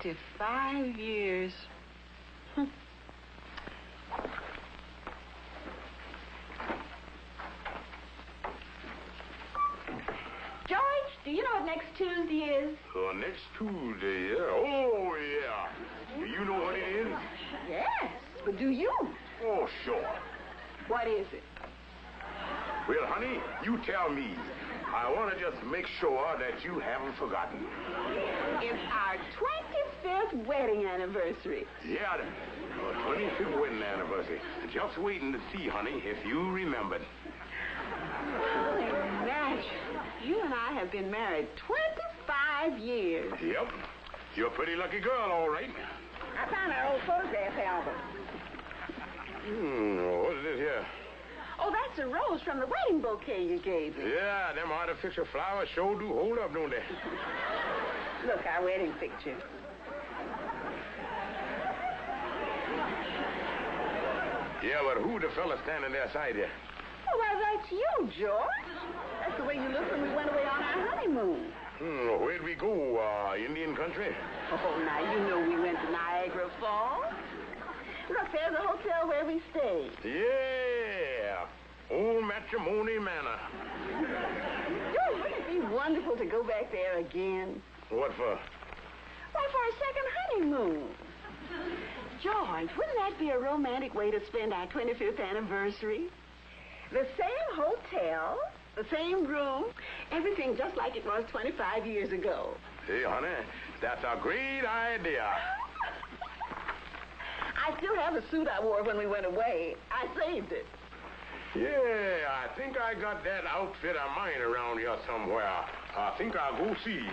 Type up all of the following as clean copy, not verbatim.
25 years. George, do you know what next Tuesday is? Next Tuesday, yeah. Oh, yeah. Do you know what it is? Yes, but do you? Oh, sure. What is it? Well, honey, you tell me. I want to just make sure that you haven't forgotten. It's our 25th wedding anniversary. Yeah, the 25th wedding anniversary. Just waiting to see, honey, if you remembered. Well, imagine. You and I have been married 25 years. Yep. You're a pretty lucky girl, all right. I found our old photograph album. What is this here? Oh, that's a rose from the wedding bouquet you gave me. Yeah, them artificial flowers sure do hold up, don't they? Look, our wedding picture. Yeah, but who the fella standing there beside you? Oh, well, that's you, George. That's the way you looked when we went away on our honeymoon. Where'd we go? Indian country? Oh, now, you know we went to Niagara Falls. Look, there's the hotel where we stayed. Yeah. Old Matrimony Manor. George, wouldn't it be wonderful to go back there again? What for? Why, for a second honeymoon. George, wouldn't that be a romantic way to spend our 25th anniversary? The same hotel, the same room, everything just like it was 25 years ago. Hey, honey, that's a great idea. I still have the suit I wore when we went away. I saved it. Yeah, I think I got that outfit of mine around here somewhere. I think I'll go see.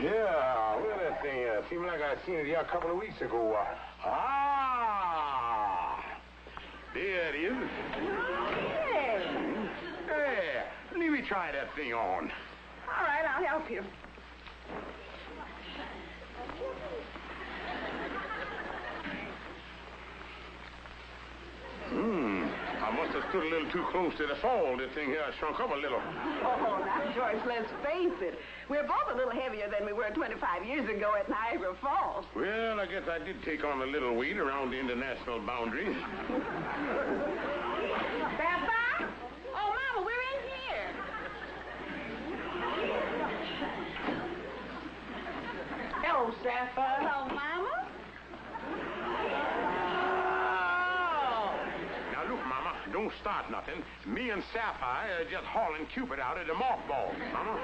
Yeah, look at that thing. Seemed like I seen it here a couple of weeks ago. There it is. Hey. Hey, let me try that thing on. All right, I'll help you. I must have stood a little too close to the fall. This thing here shrunk up a little. Oh, now, George, let's face it. We're both a little heavier than we were 25 years ago at Niagara Falls. Well, I guess I did take on a little weight around the international boundaries. Papa? Oh, Mama, we're in here. Hello, Sapphire. Hello, Mama. Now, look, Mama, don't start nothing. Me and Sapphire are just hauling Cupid out of the mothballs, Mama.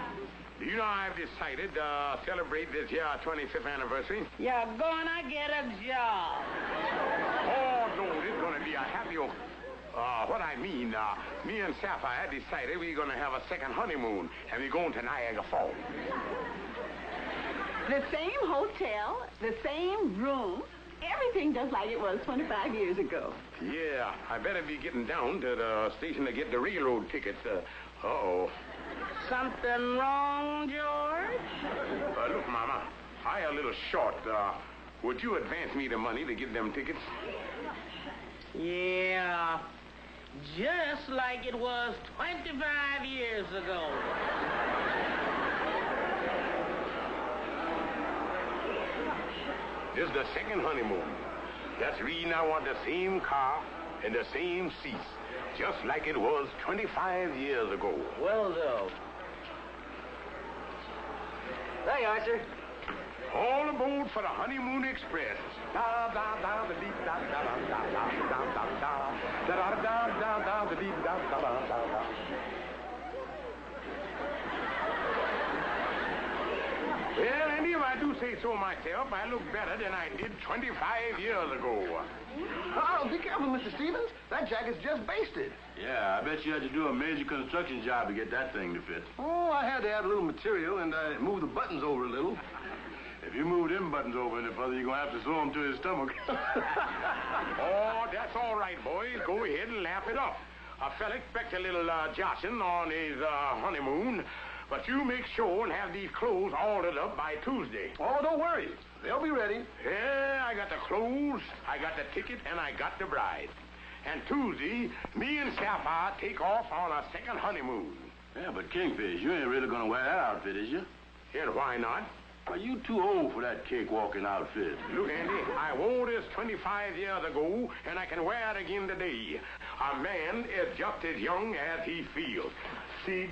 Do you know I've decided to celebrate this year 25th anniversary? You're gonna get a job. Oh, no, this is going to be a happy... what I mean, me and Sapphire decided we're going to have a second honeymoon, and we're going to Niagara Falls. The same hotel, the same room, everything just like it was 25 years ago. Yeah, I better be getting down to the station to get the railroad tickets. Uh-oh. Something wrong, George? Look, Mama, I a little short. Would you advance me the money to get them tickets? Yeah, just like it was 25 years ago. This is the second honeymoon. That's the reason I want the same car and the same seats, just like it was 25 years ago. Well, though. There you are, sir. All aboard for the Honeymoon Express. Da da da da dee da da da da da da da da da da da da da dee da da da da da. Well, and if I do say so myself, I look better than I did 25 years ago. Oh, be careful, Mr. Stevens. That jacket's just basted. Yeah, I bet you had to do a major construction job to get that thing to fit. Oh, I had to add a little material, and I moved the buttons over a little. If you move them buttons over any further, you're going to have to sew them to his stomach. Oh, that's all right, boys. Go ahead and laugh it up. A fella expects a little joshing on his honeymoon, but you make sure and have these clothes ordered up by Tuesday. Oh, don't worry. They'll be ready. Yeah, I got the clothes, I got the ticket, and I got the bride. And Tuesday, me and Sapphire take off on a second honeymoon. Yeah, but Kingfish, you ain't really gonna wear that outfit, is you? And why not? Well, you too old for that cakewalking outfit. Look, Andy, I wore this 25 years ago, and I can wear it again today. A man is just as young as he feels. See,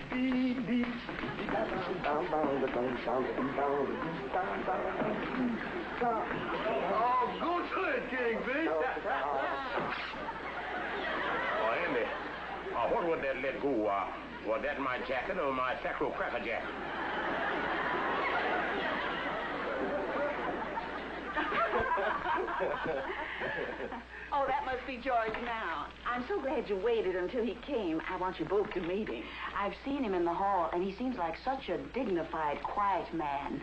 Oh, go to it, Kingfish. Oh, Andy, what would that let go? Was that my jacket or my sacro cracker jacket? Oh, that must be George now. I'm so glad you waited until he came. I want you both to meet him. I've seen him in the hall, and he seems like such a dignified, quiet man.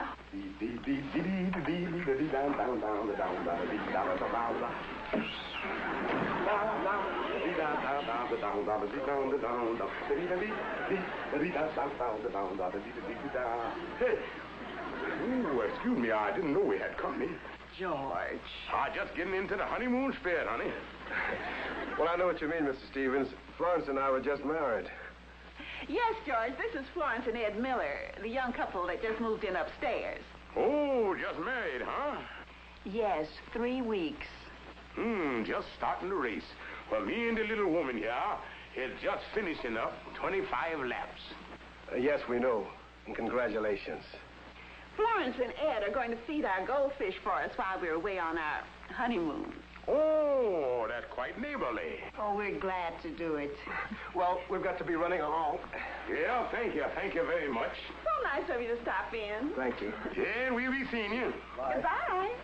Hey. Ooh, excuse me, I didn't know we had company. George. Just getting into the honeymoon spirit, honey. Well, I know what you mean, Mr. Stevens. Florence and I were just married. Yes, George, this is Florence and Ed Miller, the young couple that just moved in upstairs. Oh, just married, huh? Yes, 3 weeks. Just starting the race. Well, me and the little woman here is just finishing up 25 laps. Yes, we know. And congratulations. Florence and Ed are going to feed our goldfish for us while we're away on our honeymoon. Oh, that's quite neighborly. Oh, we're glad to do it. Well, we've got to be running along. Yeah, thank you. Thank you very much. So nice of you to stop in. Thank you. Yeah, and we'll be seeing you. Bye. Goodbye.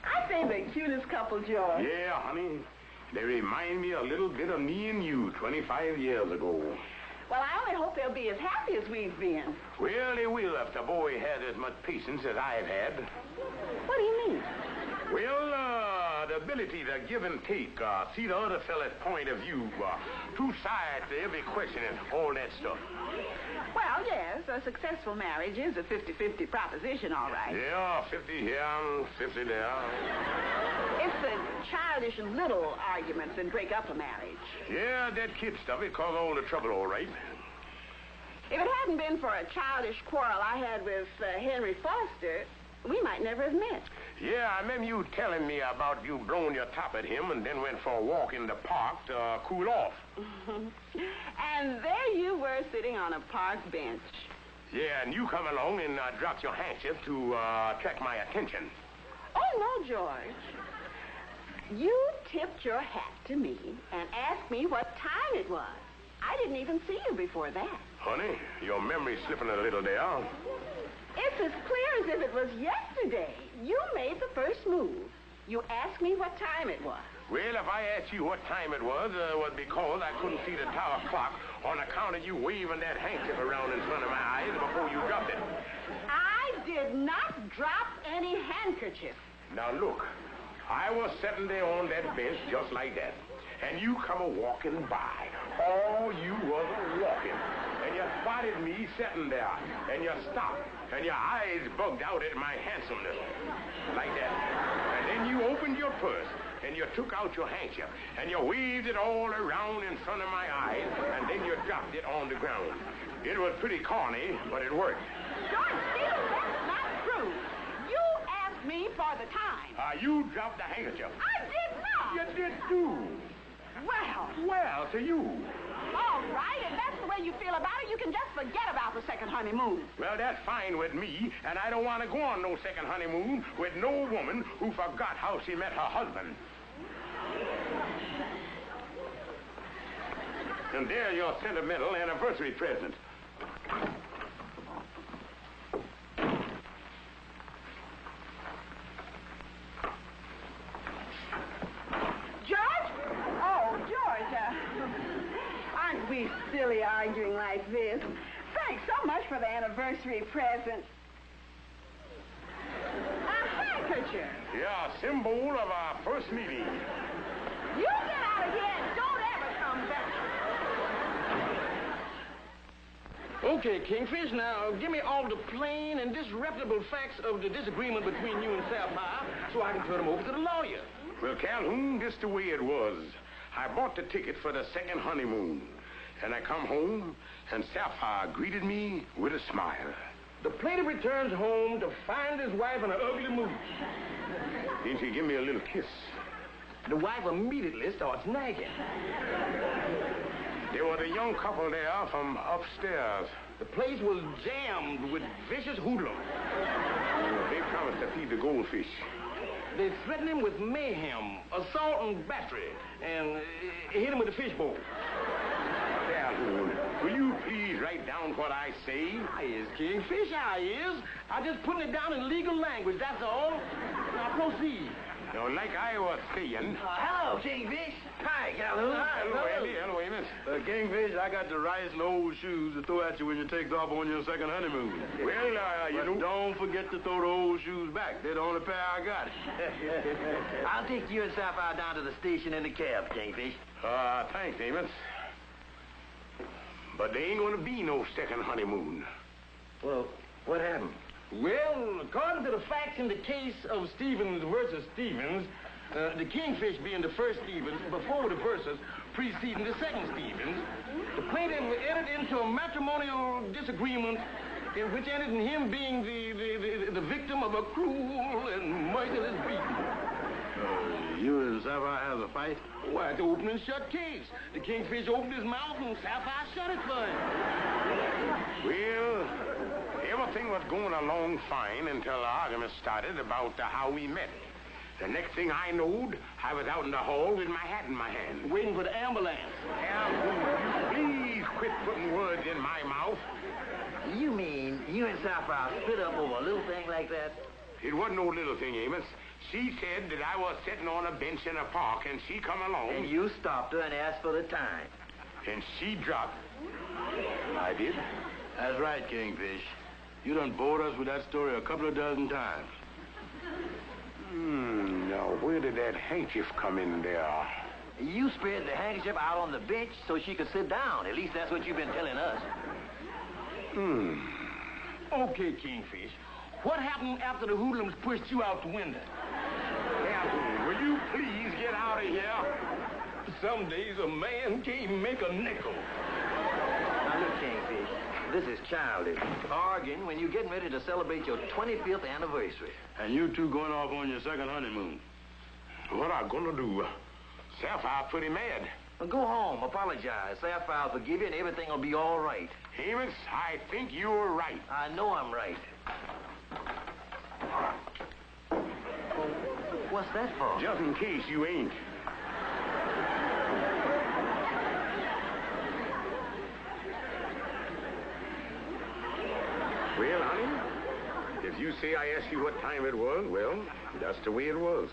I think the cutest couple, George. Yeah, honey. They remind me a little bit of me and you 25 years ago. Well, I only hope they'll be as happy as we've been. Well, they will if the boy has as much patience as I've had. What do you mean? Well, the ability to give and take, see the other fella's point of view, two sides to every question and all that stuff. Well, yes, a successful marriage is a 50-50 proposition, all right. Yeah, 50 here and 50 there. It's the childish and little arguments that break up a marriage. Yeah, that kid stuff, it caused all the trouble, all right. If it hadn't been for a childish quarrel I had with Henry Foster, we might never have met. Yeah, I remember you telling me about you blowing your top at him and then went for a walk in the park to cool off. And there you were sitting on a park bench. Yeah, and you come along and dropped your handkerchief to attract my attention. Oh, no, George. You tipped your hat to me and asked me what time it was. I didn't even see you before that. Honey, your memory's slipping a little there. It's as clear as if it was yesterday. You made the first move. You asked me what time it was. Well, if I asked you what time it was because I couldn't see the tower clock on account of you waving that handkerchief around in front of my eyes before you dropped it. I did not drop any handkerchief. Now, look, I was sitting there on that bench just like that, and you come a-walking by. Oh, you was a-walking, and you spotted me sitting there, and you stopped, and your eyes bugged out at my handsomeness, like that. And then you opened your purse, and you took out your handkerchief, and you waved it all around in front of my eyes, and then you dropped it on the ground. It was pretty corny, but it worked. George Stevens, that's not true. You asked me for the time. You dropped the handkerchief. I did not. You did too. Well, to you. All right, if that's the way you feel about it, you can just forget about the second honeymoon. Well, that's fine with me, and I don't want to go on no second honeymoon with no woman who forgot how she met her husband. And there's your sentimental anniversary present. Aren't we silly arguing like this? Thanks so much for the anniversary present. A handkerchief. Yeah, symbol of our first meeting. You get out of here and don't ever come back. Okay, Kingfish, now give me all the plain and disreputable facts of the disagreement between you and Sapphire so I can turn them over to the lawyer. Well, Calhoun, this the way it was. I bought the ticket for the second honeymoon. And I come home, and Sapphire greeted me with a smile. The plaintiff returns home to find his wife in an ugly mood. Then she give me a little kiss. The wife immediately starts nagging. There was a young couple there from upstairs. The place was jammed with vicious hoodlums. They promised to feed the goldfish. They threatened him with mayhem, assault and battery, and hit him with a fishbowl. Calhoun, will you please write down what I say? I is, Kingfish, I is. I'm just putting it down in legal language, that's all. Now proceed. Now, like I was saying... Hello, Kingfish. Hi, Calhoun. Hello, Andy. Hello, Amos. Kingfish, I got the rice and old shoes to throw at you when you take off on your second honeymoon. Well, you know... Don't forget to throw the old shoes back. They're the only pair I got. I'll take you and Sapphire down to the station in the cab, Kingfish. Thanks, Amos. But there ain't gonna be no second honeymoon. Well, what happened? Well, according to the facts in the case of Stevens versus Stevens, the Kingfish being the first Stevens before the versus preceding the second Stevens, the plaintiff entered into a matrimonial disagreement in which ended in him being the victim of a cruel and merciless beating. You and Sapphire have a fight? Why, it's an open and shut case. The Kingfish opened his mouth and Sapphire shut it for him. Well, everything was going along fine until the argument started about how we met. The next thing I knowed, I was out in the hall with my hat in my hand. Waiting for the ambulance. Calhoun, please quit putting words in my mouth. You mean you and Sapphire split up over a little thing like that? It wasn't no little thing, Amos. She said that I was sitting on a bench in a park, and she come along. And you stopped her and asked for the time. And she dropped. I did. That's right, Kingfish. You done bored us with that story a couple of dozen times. Now, where did that handkerchief come in there? You spread the handkerchief out on the bench so she could sit down. At least that's what you've been telling us. Okay, Kingfish. What happened after the hoodlums pushed you out the window? Calhoun, will you please get out of here? Some days a man can't make a nickel. Now, look, Kingfish, this is childish. Arguing when you're getting ready to celebrate your 25th anniversary. And you two going off on your second honeymoon. What I gonna do? Sapphire pretty mad. Well, go home, apologize. Sapphire will forgive you and everything will be all right. Amos, I think you're right. I know I'm right. What's that for? Just in case you ain't. Well, honey, if you say I asked you what time it was, well, that's the way it was.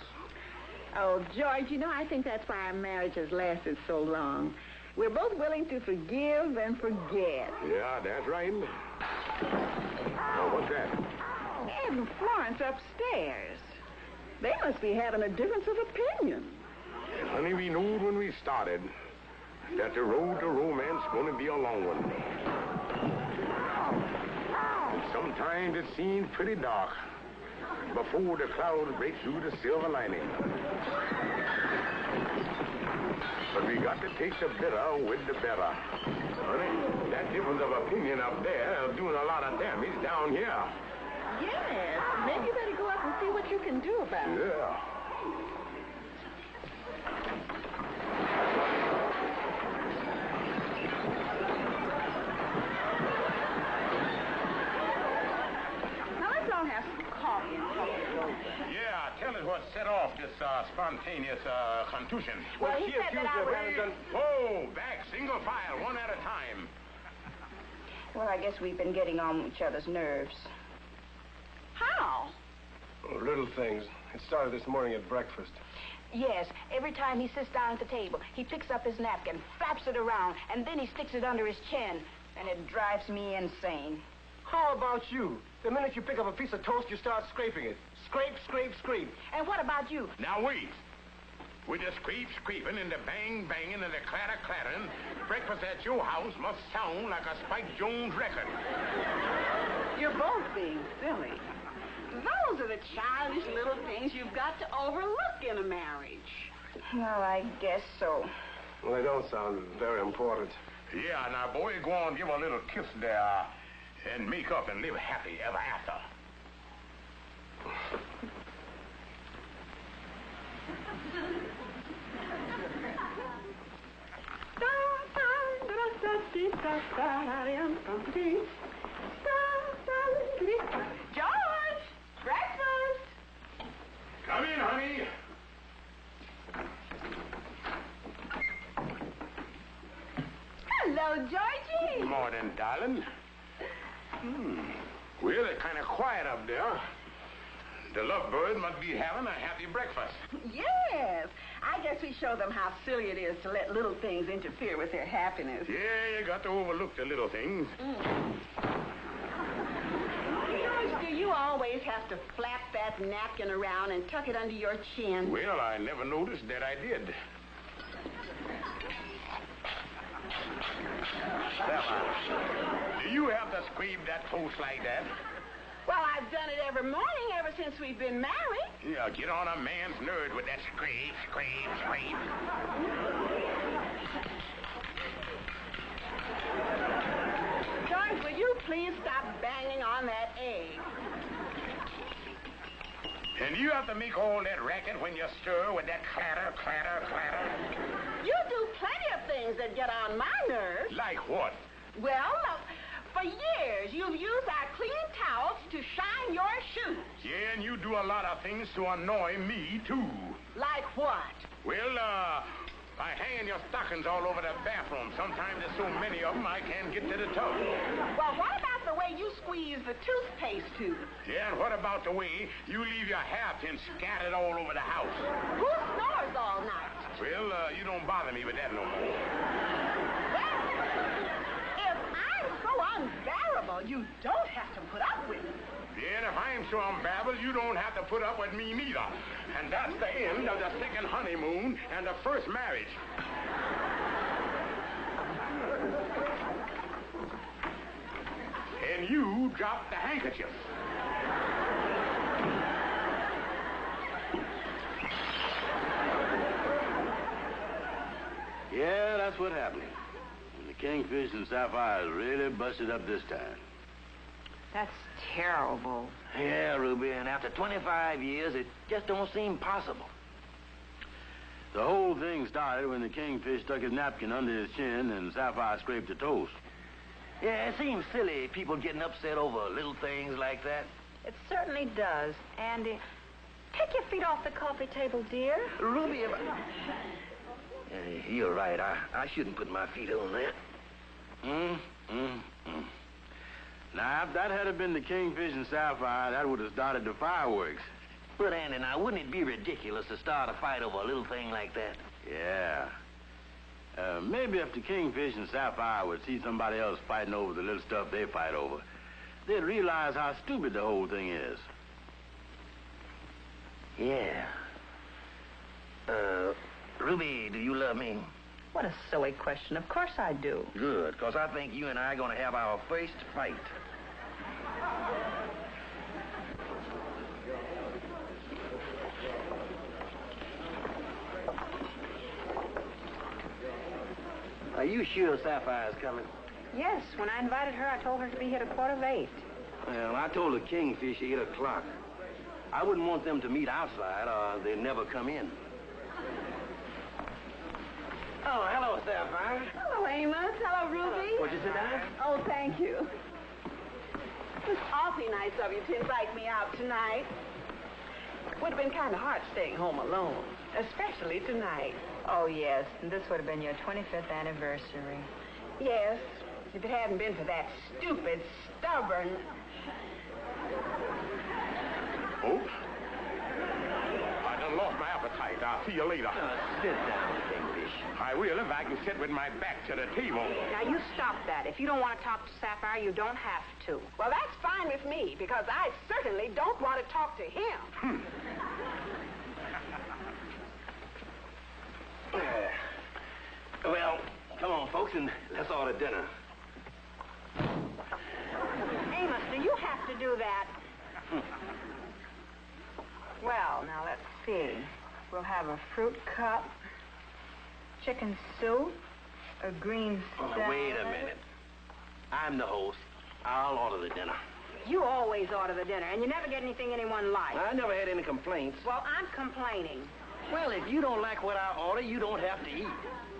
Oh, George, you know, I think that's why our marriage has lasted so long. We're both willing to forgive and forget. Yeah, that's right. Oh, what's that? Ed and Florence upstairs. They must be having a difference of opinion. Honey, we knew when we started that the road to romance going to be a long one. And sometimes it seems pretty dark before the clouds break through the silver lining. But we got to take the bitter with the better. Honey, that difference of opinion up there is doing a lot of damage down here. Yes. Maybe you better go up and see what you can do about it. Yeah. Now, let's all have some coffee and talk it over. Yeah, tell us what set off this spontaneous contusion. Well, he said that I was... Oh, back, single file, one at a time. Well, I guess we've been getting on each other's nerves. How? Oh, little things. It started this morning at breakfast. Yes, every time he sits down at the table, he picks up his napkin, flaps it around, and then he sticks it under his chin. And it drives me insane. How about you? The minute you pick up a piece of toast, you start scraping it. Scrape, scrape, scrape. And what about you? Now, wait. With the scraping and the banging and the clattering, breakfast at your house must sound like a Spike Jones record. You're both being silly. Those are the childish little things you've got to overlook in a marriage. Well, I guess so. Well, they don't sound very important. Yeah, now, boy, go on, give her a little kiss there, and make up and live happy ever after. George! Breakfast! Come in, honey. Hello, Georgie. Good morning, darling. Well, it's kind of quiet up there. The lovebirds must be having a happy breakfast. Yes. I guess we show them how silly it is to let little things interfere with their happiness. Yeah, you got to overlook the little things. George, do you always have to flap that napkin around and tuck it under your chin? Well, I never noticed that I did. Do you have to scrape that toast like that? Well, I've done it every morning ever since we've been married. Yeah, get on a man's nerve with that scrape, scrape, scrape. George, will you please stop banging on that egg? And you have to make all that racket when you stir with that clatter, clatter, clatter. You do plenty of things that get on my nerves. Like what? Well, for years, you've used our clean towels to shine your shoes. Yeah, and you do a lot of things to annoy me, too. Like what? Well, by hanging your stockings all over the bathroom. Sometimes there's so many of them I can't get to the tub. Well, what about the way you squeeze the toothpaste tube? Yeah, and what about the way you leave your hairpins scattered all over the house? Who snores all night? Well, you don't bother me with that no more. Well, if I'm so unbearable, you don't have to put up with it. Yeah, and if I'm so unbearable, you don't have to put up with me neither. And that's the end of the second honeymoon and the first marriage. And you dropped the handkerchief. Yeah, that's what happened. And the Kingfish and Sapphires really busted up this time. That's terrible. Yeah, Ruby, and after 25 years, it just don't seem possible. The whole thing started when the Kingfish stuck his napkin under his chin and Sapphire scraped the toast. Yeah, it seems silly, people getting upset over little things like that. It certainly does. Andy, take your feet off the coffee table, dear. Ruby, if you're right. I shouldn't put my feet on that. Now, if that had been the Kingfish and Sapphire, that would have started the fireworks. But, Andy, now, wouldn't it be ridiculous to start a fight over a little thing like that? Yeah. Maybe if the Kingfish and Sapphire would see somebody else fighting over the little stuff they fight over, they'd realize how stupid the whole thing is. Yeah. Ruby, do you love me? What a silly question. Of course I do. Good, because I think you and I are going to have our first fight. Are you sure Sapphire's coming? Yes, when I invited her, I told her to be here at 7:45. Well, I told the Kingfish 8 o'clock. I wouldn't want them to meet outside or they'd never come in. Oh, hello, Sapphire. Hello, Amos. Hello, Ruby. Would you sit down? Oh, thank you. It's awfully nice of you to invite me out tonight. Would have been kind of hard staying home alone, especially tonight. Oh, yes, and this would have been your 25th anniversary. Yes, if it hadn't been for that stupid, stubborn... Oh? I done lost my appetite. I'll see you later. Sit down, Kingfish. I will if I can sit with my back to the table. Now, you stop that. If you don't want to talk to Sapphire, you don't have to. Well, that's fine with me, because I certainly don't want to talk to him. Well, come on, folks, and let's order dinner. Amos, do you have to do that? Well, now let's see. We'll have a fruit cup, chicken soup, a green salad. Wait a minute. I'm the host. I'll order the dinner. You always order the dinner, and you never get anything anyone likes. I never had any complaints. Well, I'm complaining. Well, if you don't like what I order, you don't have to eat.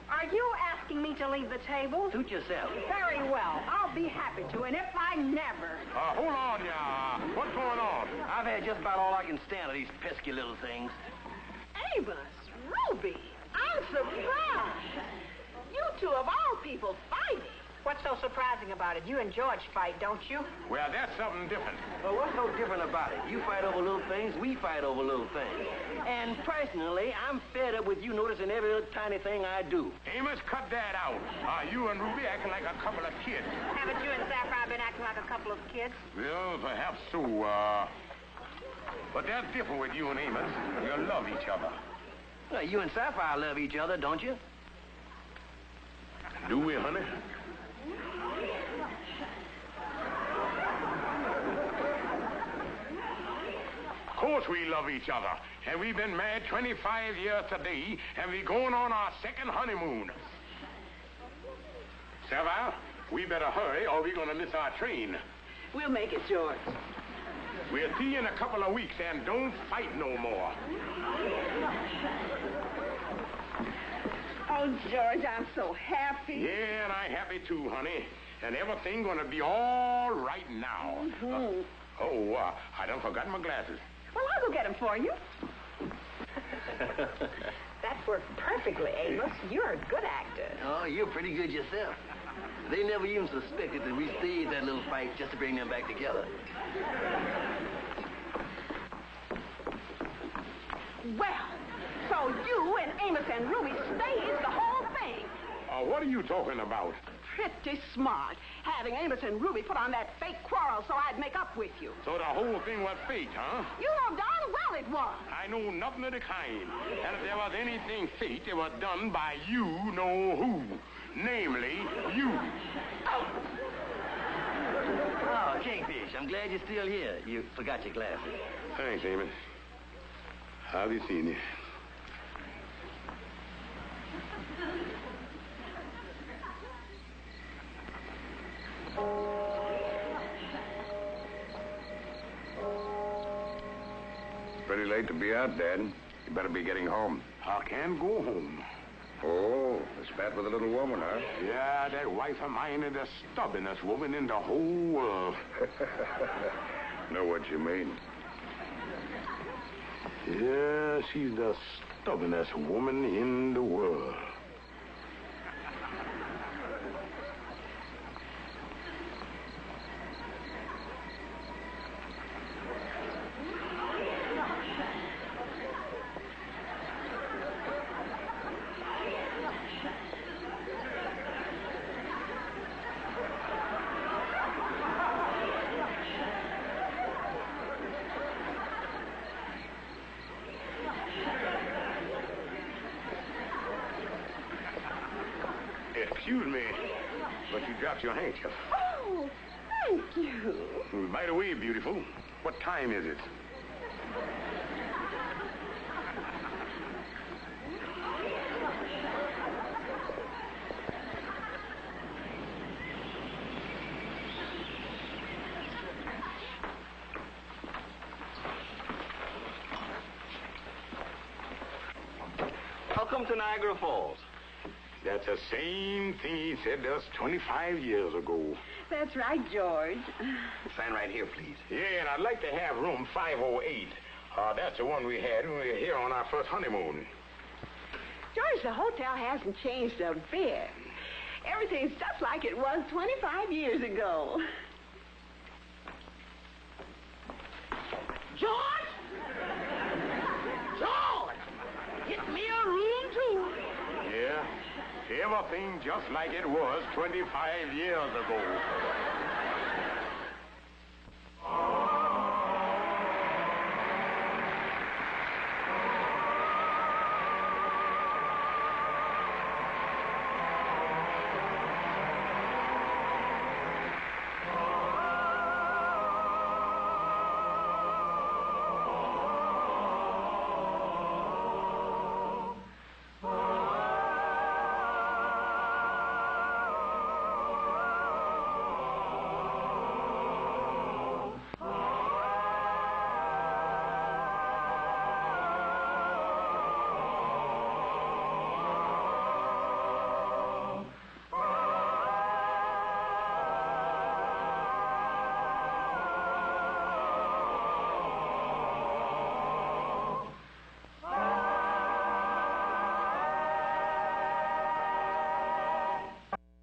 Are you asking me to leave the table? Suit yourself. Very well. I'll be happy to, and if I never... Hold on, ya. What's going on? I've had just about all I can stand of these pesky little things. Amos, Ruby, I'm surprised. You two of all people fighting. What's so surprising about it? You and George fight, don't you? Well, that's something different. Well, what's so different about it? You fight over little things, we fight over little things. And personally, I'm fed up with you noticing every little tiny thing I do. Amos, cut that out. You and Ruby acting like a couple of kids. Haven't you and Sapphire been acting like a couple of kids? Well, perhaps so, but that's different with you and Amos. You love each other. Well, you and Sapphire love each other, don't you? Do we, honey? Of course we love each other. And we've been married 25 years today, and we're going on our second honeymoon. Sapphire, we better hurry, or we're going to miss our train. We'll make it, George. We'll see you in a couple of weeks, and don't fight no more. Oh, George, I'm so happy. Yeah, and I'm happy too, honey. And everything's going to be all right now. I done forgot my glasses. Well, I'll go get them for you. That worked perfectly, Amos. You're a good actor. Oh, you're pretty good yourself. They never even suspected that we staged that little fight just to bring them back together. Well, so you and Amos and Ruby staged the whole thing. What are you talking about? Pretty smart, having Amos and Ruby put on that fake quarrel so I'd make up with you. So the whole thing was fake, huh? You know darn well it was. I know nothing of the kind. And if there was anything fake, it was done by you know who. Namely, you. Oh, Kingfish, I'm glad you're still here. You forgot your glasses. Thanks, Amos. I'll be seeing you. Pretty late to be out, Dad. You better be getting home. I can't go home. Oh, the spat with a little woman, huh? Yeah, that wife of mine is the stubbornest woman in the whole world. Know what you mean. Yeah, she's the stubbornest woman in the world. Excuse me, but you dropped your handkerchief. Oh, thank you. By the way, beautiful, what time is it? Welcome to Niagara Falls. That's the same thing he said to us 25 years ago. That's right, George. Sign right here, please. Yeah, and I'd like to have room 508. That's the one we had when we were here on our first honeymoon. George, the hotel hasn't changed a bit. Everything's just like it was 25 years ago. George! George! Get me a room, too. Yeah, everything just like it was 25 years ago.